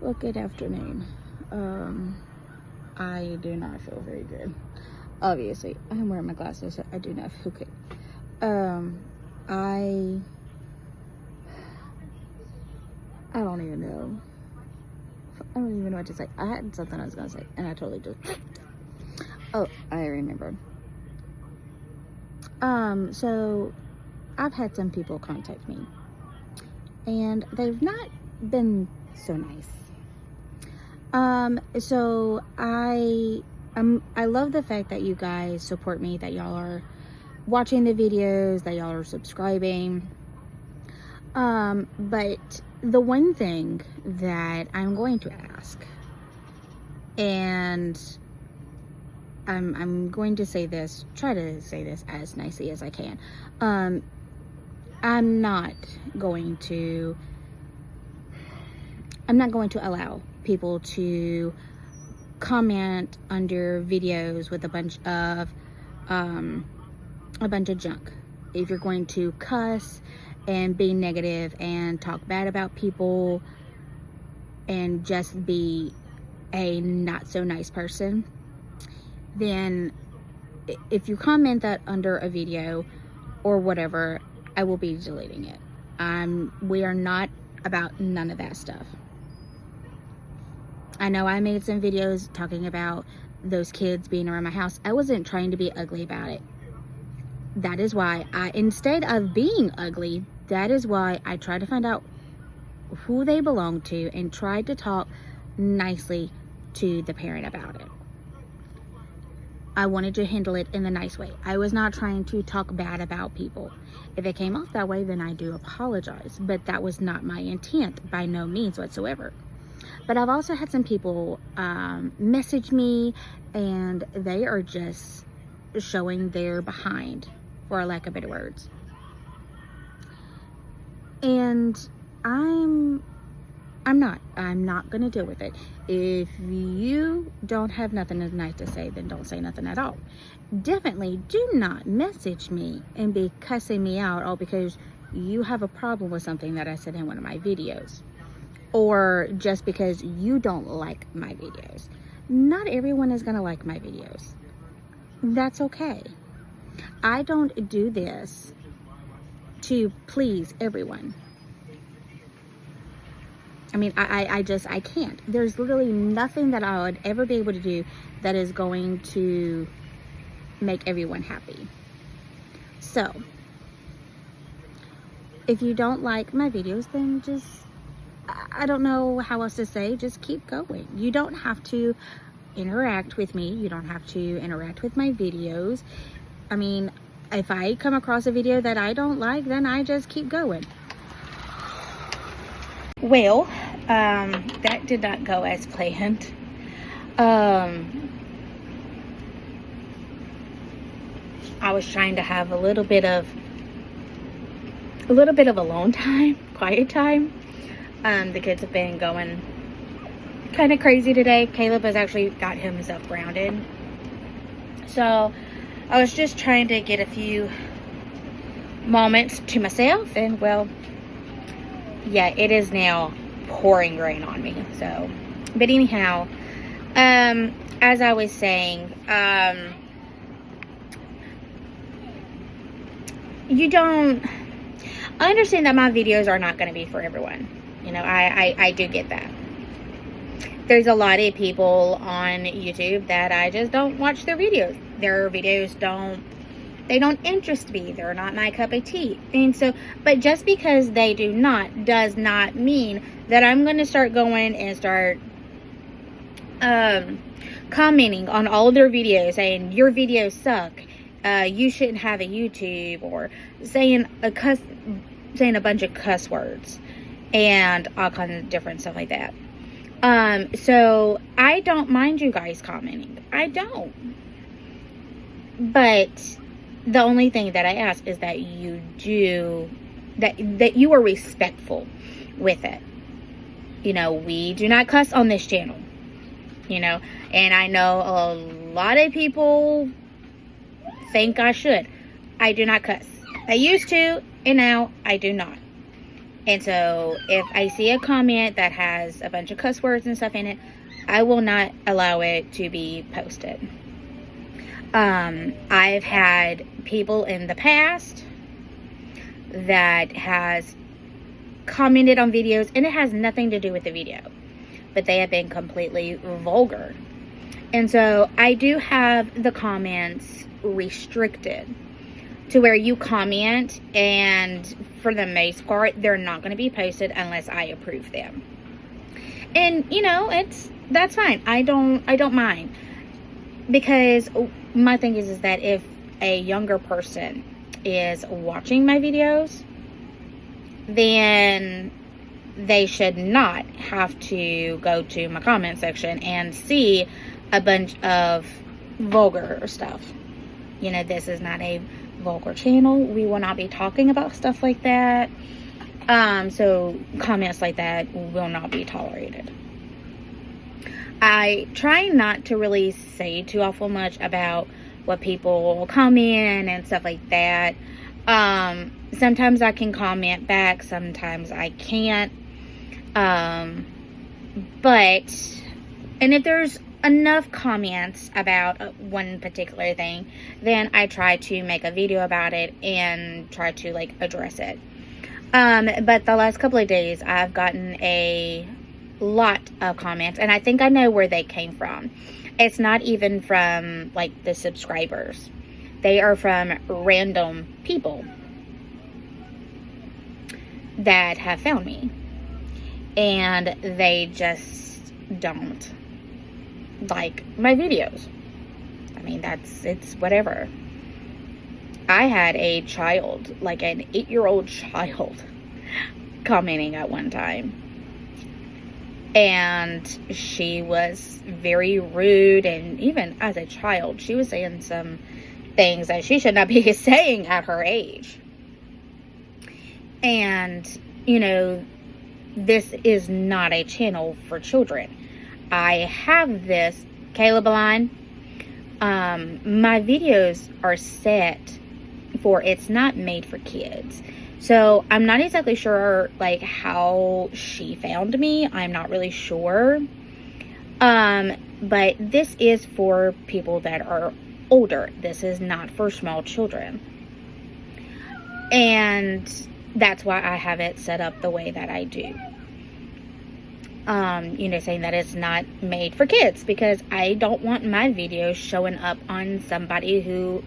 Well, good afternoon. I do not feel very good. Obviously, I'm wearing my glasses, so I do not feel good. I don't even know. I don't even know what to say. I had something I was gonna say, and I totally just. Oh, I remembered. So I've had some people contact me, and they've not been so nice. So I love the fact that you guys support me, that y'all are watching the videos, that y'all are subscribing. But the one thing that I'm going to ask, and I'm going to say this, try to say this as nicely as I can. I'm not going to allow people to comment under videos with a bunch of junk. If you're going to cuss and be negative and talk bad about people and just be a not so nice person, then if you comment that under a video or whatever, I will be deleting it. We are not about none of that stuff. I know I made some videos talking about those kids being around my house. I wasn't trying to be ugly about it. That is why instead of being ugly, that is why I tried to find out who they belong to and tried to talk nicely to the parent about it. I wanted to handle it in a nice way. I was not trying to talk bad about people. If it came off that way, then I do apologize. But that was not my intent by no means whatsoever. But I've also had some people message me, and they are just showing their behind, for lack of better words. And I'm not gonna deal with it. If you don't have nothing nice to say, then don't say nothing at all. Definitely do not message me and be cussing me out all because you have a problem with something that I said in one of my videos, or just because you don't like my videos. Not everyone is gonna like my videos. That's okay. I don't do this to please everyone. I mean, I can't. There's literally nothing that I would ever be able to do that is going to make everyone happy. So, if you don't like my videos, then just, I don't know how else to say, just keep going. You don't have to interact with me. You don't have to interact with my videos. I mean, if I come across a video that I don't like, then I just keep going. Well, that did not go as planned. I was trying to have a little bit of alone time, quiet time. The kids have been going kind of crazy today. Caleb has actually got himself grounded. So I was just trying to get a few moments to myself, and well, yeah, it is now pouring rain on me. So, but anyhow, as I was saying, I understand that my videos are not going to be for everyone. You know, I do get that. There's a lot of people on YouTube that I just don't watch their videos. Their videos don't interest me. They're not my cup of tea. And so, but just because they do not, does not mean that I'm going to start going and start commenting on all of their videos saying, your videos suck. You shouldn't have a YouTube, or saying a bunch of cuss words and all kinds of different stuff like that. So I don't mind you guys commenting. I don't. But the only thing that I ask is that you you are respectful with it. You know, we do not cuss on this channel. You know, and I know a lot of people think I should. I do not cuss. I used to, and now I do not. And so if I see a comment that has a bunch of cuss words and stuff in it, I will not allow it to be posted. I've had people in the past that has commented on videos, and it has nothing to do with the video, but they have been completely vulgar. And so I do have the comments restricted to where you comment, and for the most part, they're not going to be posted unless I approve them. And you know, that's fine. I don't mind, because my thing is that if a younger person is watching my videos, then they should not have to go to my comment section and see a bunch of vulgar stuff. You know, this is not a vulgar channel. We will not be talking about stuff like that. So comments like that will not be tolerated. I try not to really say too awful much about what people comment and stuff like that. Sometimes I can comment back, sometimes I can't. And if there's enough comments about one particular thing, then I try to make a video about it and try to like address it. But the last couple of days I've gotten a lot of comments, and I think I know where they came from. It's not even from like the subscribers. They are from random people that have found me, and they just don't like my videos. I mean, it's whatever. I had a child, like an 8-year-old child, commenting at one time. And she was very rude, and even as a child, she was saying some things that she should not be saying at her age. And, you know, this is not a channel for children. I have this, Caleb Line, my videos are set for, it's not made for kids. So I'm not exactly sure like how she found me. I'm not really sure. But this is for people that are older. This is not for small children. And that's why I have it set up the way that I do. You know, saying that it's not made for kids, because I don't want my videos showing up on somebody who,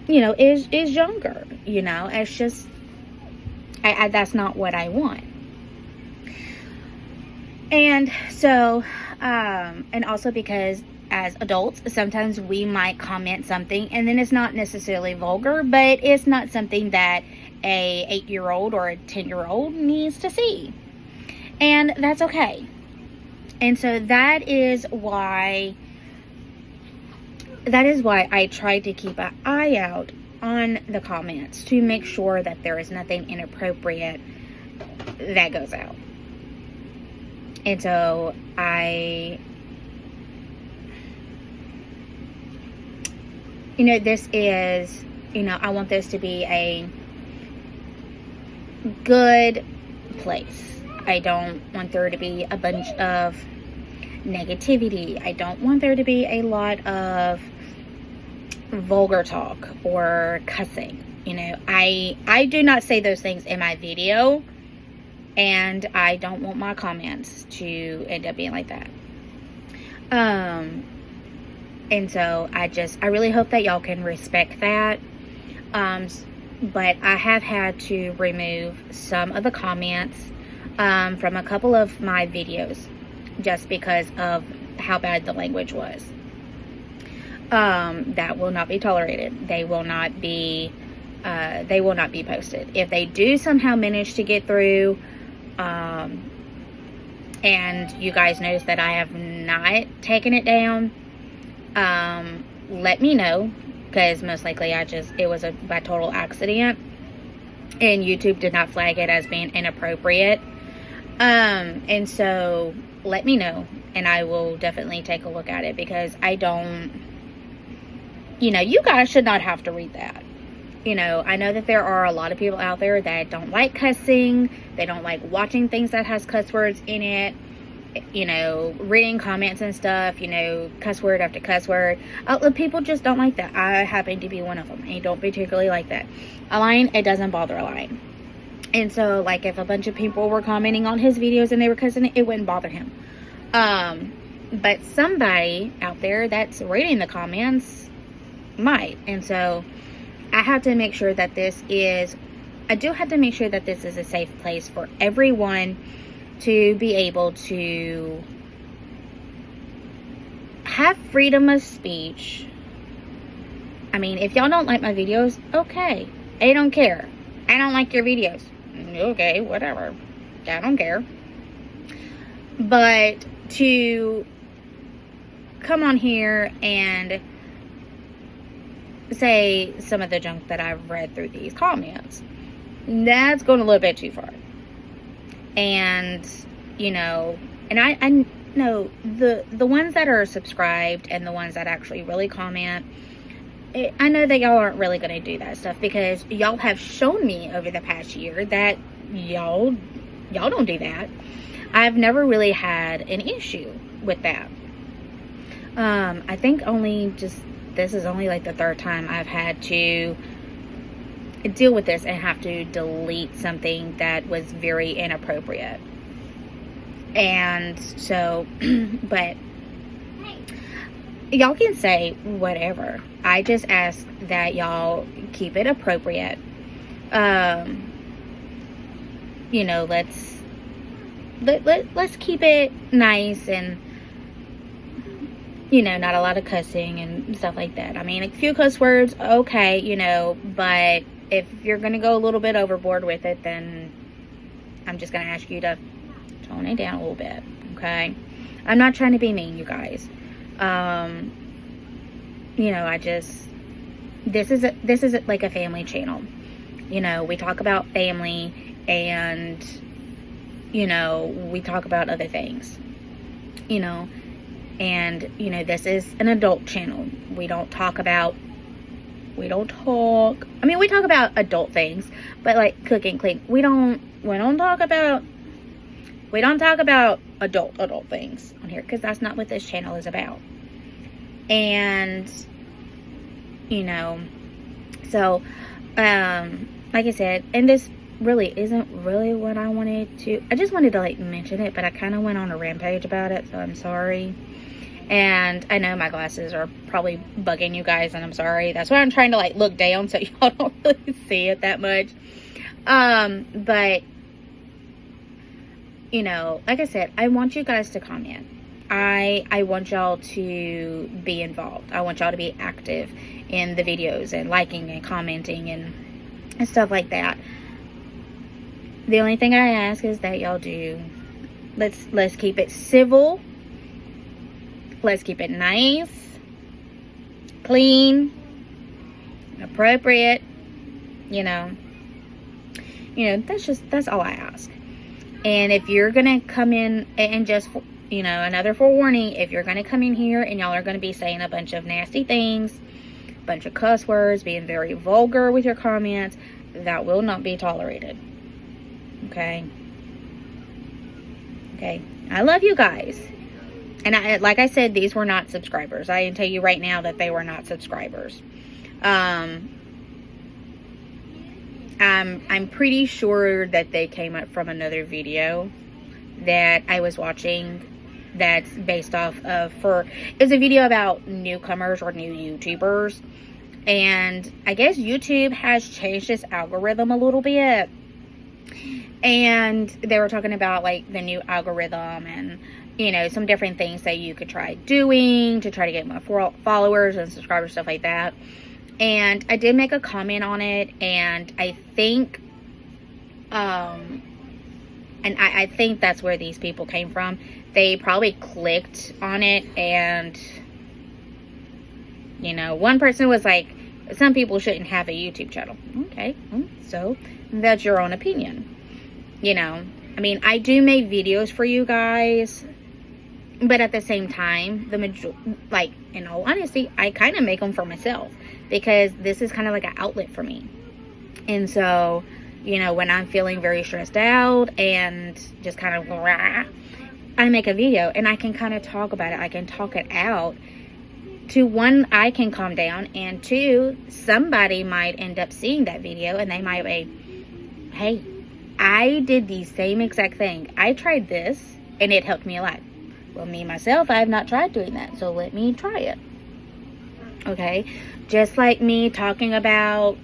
you know, is younger. You know, it's just, that's not what I want. And so, and also because as adults, sometimes we might comment something and then it's not necessarily vulgar, but it's not something that a 8-year-old or a 10-year-old needs to see. And that's okay. And so that is why I try to keep an eye out on the comments to make sure that there is nothing inappropriate that goes out. And so you know, this is, you know, I want this to be a good place. I don't want there to be a bunch of negativity. I don't want there to be a lot of vulgar talk or cussing. You know, I do not say those things in my video, and I don't want my comments to end up being like that. And so I really hope that y'all can respect that. But I have had to remove some of the comments from a couple of my videos just because of how bad the language was. That will not be tolerated. They will not be posted. If they do somehow manage to get through, and you guys notice that I have not taken it down, let me know, because most likely it was by total accident, and YouTube did not flag it as being inappropriate. And so let me know, and I will definitely take a look at it, because I don't, you know, you guys should not have to read that. You know, I know that there are a lot of people out there that don't like cussing. They don't like watching things that has cuss words in it. You know, reading comments and stuff, you know, cuss word after cuss word. People just don't like that. I happen to be one of them. I don't particularly like that. A lion, it doesn't bother a lion. And so, like, if a bunch of people were commenting on his videos and they were cussing, it wouldn't bother him. But somebody out there that's reading the comments might. And so, I have to make sure that I do have to make sure that this is a safe place for everyone to be able to have freedom of speech. I mean, if y'all don't like my videos, okay. I don't care. I don't like your videos. Okay, whatever. I don't care. But to come on here and say some of the junk that I've read through these comments, that's going a little bit too far. And, you know, and I know the ones that are subscribed and the ones that actually really comment, I know that y'all aren't really going to do that stuff, because y'all have shown me over the past year that y'all don't do that. I've never really had an issue with that. I think this is only like the third time I've had to deal with this and have to delete something that was very inappropriate. And so, but y'all can say whatever. I just ask that y'all keep it appropriate. You know, let's keep it nice, and, you know, not a lot of cussing and stuff like that. I mean, a few cuss words, okay, you know, but if you're going to go a little bit overboard with it, then I'm just going to ask you to tone it down a little bit, okay? I'm not trying to be mean, you guys. You know, this is like a family channel. You know, we talk about family, and, you know, we talk about other things, you know, and, you know, this is an adult channel. We don't talk about adult things, but like cooking, clean. We don't talk about adult things on here, because that's not what this channel is about. And, you know, so, like I said, and this really isn't really what I wanted to, I just wanted to like mention it, but I kind of went on a rampage about it, so I'm sorry. And I know my glasses are probably bugging you guys, and I'm sorry. That's why I'm trying to like look down so y'all don't really see it that much. But, you know, like I said, I want you guys to comment. I want y'all to be involved. I want y'all to be active in the videos and liking and commenting and stuff like that. The only thing I ask is that y'all do, let's keep it civil. Let's keep it nice, clean, appropriate, you know, that's all I ask. And if you're going to come in and just, you know, another forewarning, if you're going to come in here and y'all are going to be saying a bunch of nasty things, a bunch of cuss words, being very vulgar with your comments, that will not be tolerated. Okay? Okay? I love you guys. And like I said, these were not subscribers. I can tell you right now that they were not subscribers. I'm pretty sure that they came up from another video that I was watching that's based off of, it's a video about newcomers or new YouTubers. And I guess YouTube has changed its algorithm a little bit. And they were talking about like the new algorithm and, you know, some different things that you could try doing to try to get more followers and subscribers, stuff like that. And I did make a comment on it, and I think, I think that's where these people came from. They probably clicked on it, and, you know, one person was like, some people shouldn't have a YouTube channel. Okay, so that's your own opinion. You know, I mean, I do make videos for you guys. But at the same time, like, in all honesty, I kind of make them for myself, because this is kind of like an outlet for me. And so, you know, when I'm feeling very stressed out and just kind of rah, I make a video and I can kind of talk about it. I can talk it out. To one, I can calm down, and two, somebody might end up seeing that video and they might be, hey, I did the same exact thing. I tried this and it helped me a lot. Well, me, myself, I have not tried doing that, so let me try it. Okay? Just like me talking about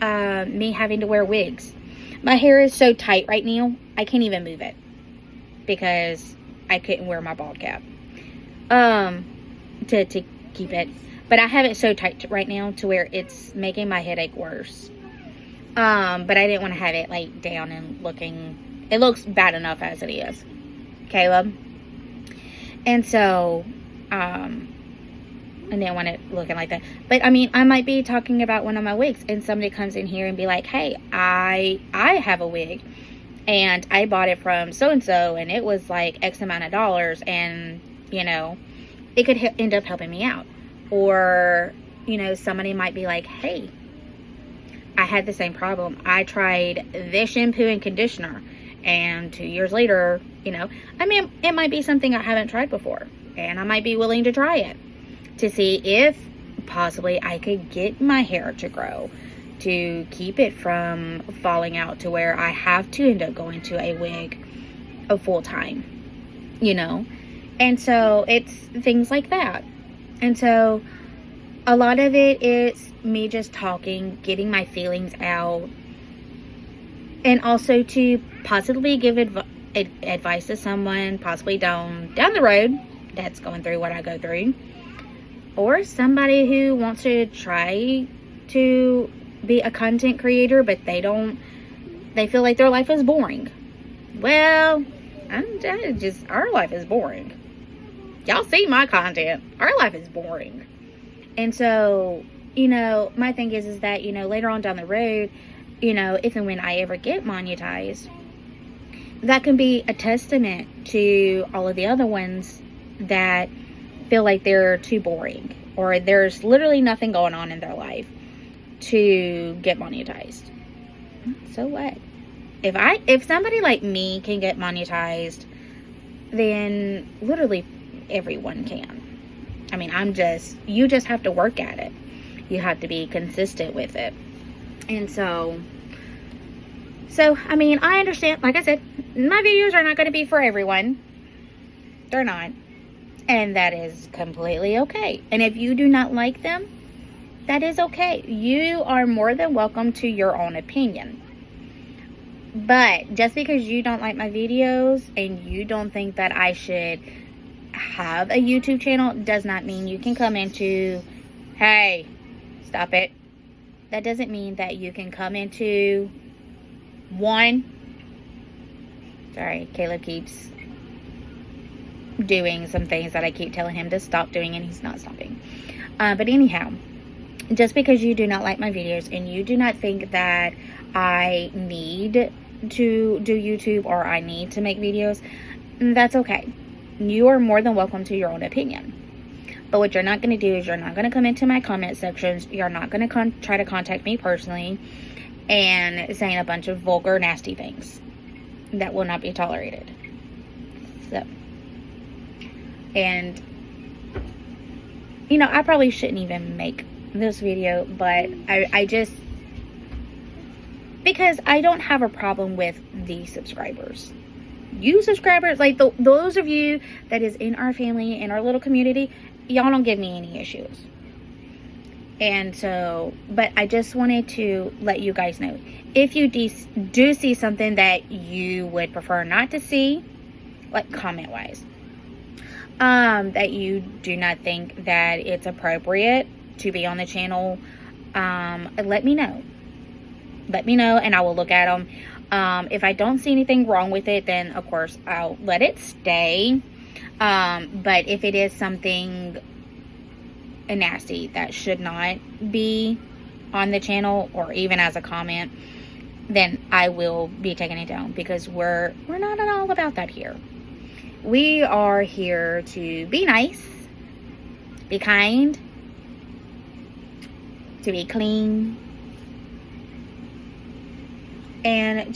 me having to wear wigs. My hair is so tight right now, I can't even move it because I couldn't wear my bald cap to keep it. But I have it so tight right now to where it's making my headache worse. But I didn't want to have it like down and looking, it looks bad enough as it is. Caleb. And so, I didn't want it looking like that. But I mean, I might be talking about one of my wigs and somebody comes in here and be like, hey, I have a wig and I bought it from so-and-so and it was like X amount of dollars, and, you know, it could end up helping me out. Or, you know, somebody might be like, hey, I had the same problem. I tried this shampoo and conditioner, and 2 years later, you know, I mean, it might be something I haven't tried before, and I might be willing to try it to see if possibly I could get my hair to grow, to keep it from falling out to where I have to end up going to a wig a full time, you know. And so it's things like that. And so a lot of it is me just talking, getting my feelings out, and also to possibly give advice to someone, possibly down the road, that's going through what I go through, or somebody who wants to try to be a content creator, but they feel like their life is boring. Well, our life is boring. Y'all see my content. Our life is boring. And so, you know, my thing is that, you know, later on down the road, you know, if and when I ever get monetized, that can be a testament to all of the other ones that feel like they're too boring, or there's literally nothing going on in their life to get monetized. So what? If somebody like me can get monetized, then literally everyone can. I mean, you just have to work at it. You have to be consistent with it. And so, I mean, I understand, like I said, my videos are not going to be for everyone. They're not. And that is completely okay. And if you do not like them, that is okay. You are more than welcome to your own opinion. But just because you don't like my videos and you don't think that I should have a YouTube channel does not mean you can come into, hey, stop it. That doesn't mean that you can come into sorry, Caleb keeps doing some things that I keep telling him to stop doing and he's not stopping. But anyhow, just because you do not like my videos and you do not think that I need to do YouTube or I need to make videos, that's okay. You are more than welcome to your own opinion. But what you're not going to do is you're not going to come into my comment sections. You're not going to try to contact me personally and saying a bunch of vulgar, nasty things. That will not be tolerated. So, and, you know, I probably shouldn't even make this video, but I just, because I don't have a problem with the subscribers. You subscribers, like those of you that is in our family, in our little community, y'all don't give me any issues. And so, but I just wanted to let you guys know, if you do see something that you would prefer not to see, like comment wise, that you do not think that it's appropriate to be on the channel, let me know. Let me know and I will look at them. If I don't see anything wrong with it, then of course I'll let it stay. But if it is something nasty that should not be on the channel or even as a comment, then I will be taking it down, because we're not at all about that here. we are here to be nice, be kind, to be clean, and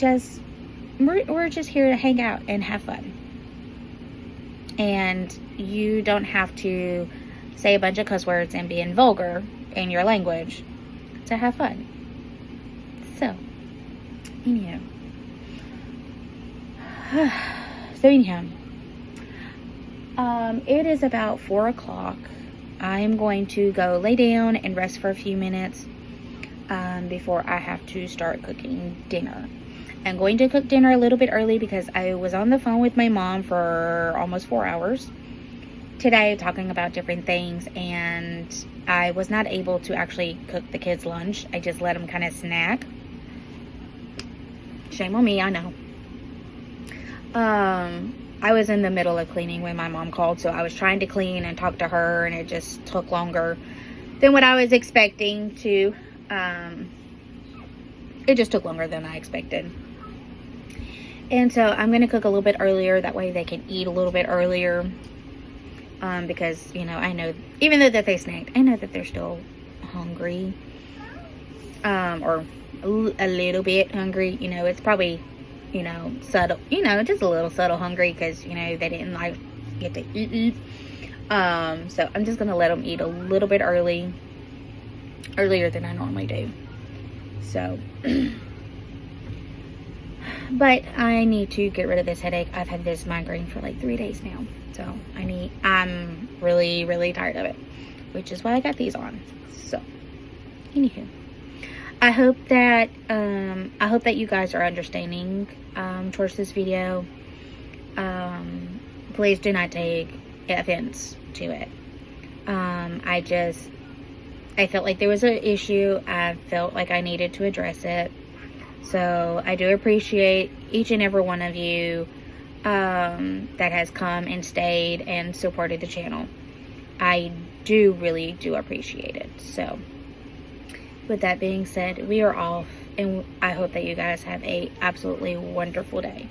we're just here to hang out and have fun. And you don't have to say a bunch of cuss words and being vulgar in your language to have fun. So, anyhow. It is about 4 o'clock. I'm going to go lay down and rest for a few minutes before I have to start cooking dinner. I'm going to cook dinner a little bit early because I was on the phone with my mom for almost 4 hours today talking about different things, and I was not able to actually cook the kids' lunch. I just let them kind of snack. Shame on me, I know. I was in the middle of cleaning when my mom called, so I was trying to clean and talk to her, and it just took longer than what I was expecting to. It just took longer than I expected. And so I'm going to cook a little bit earlier. That way they can eat a little bit earlier. Because, you know, I know, even though that they snacked, I know that they're still hungry. Or a little bit hungry. You know, it's probably, you know, subtle. You know, just a little subtle hungry because, you know, they didn't like get to eat. So I'm just going to let them eat a little bit earlier than I normally do. So, but I need to get rid of this headache. I've had this migraine for like 3 days now. So I'm really, really tired of it, which is why I got these on. So, anywho, I hope that you guys are understanding, towards this video. Please do not take offense to it. I felt like there was an issue. I felt like I needed to address it. So I do appreciate each and every one of you that has come and stayed and supported the channel. I really do appreciate it. So with that being said, we are off, and I hope that you guys have a absolutely wonderful day.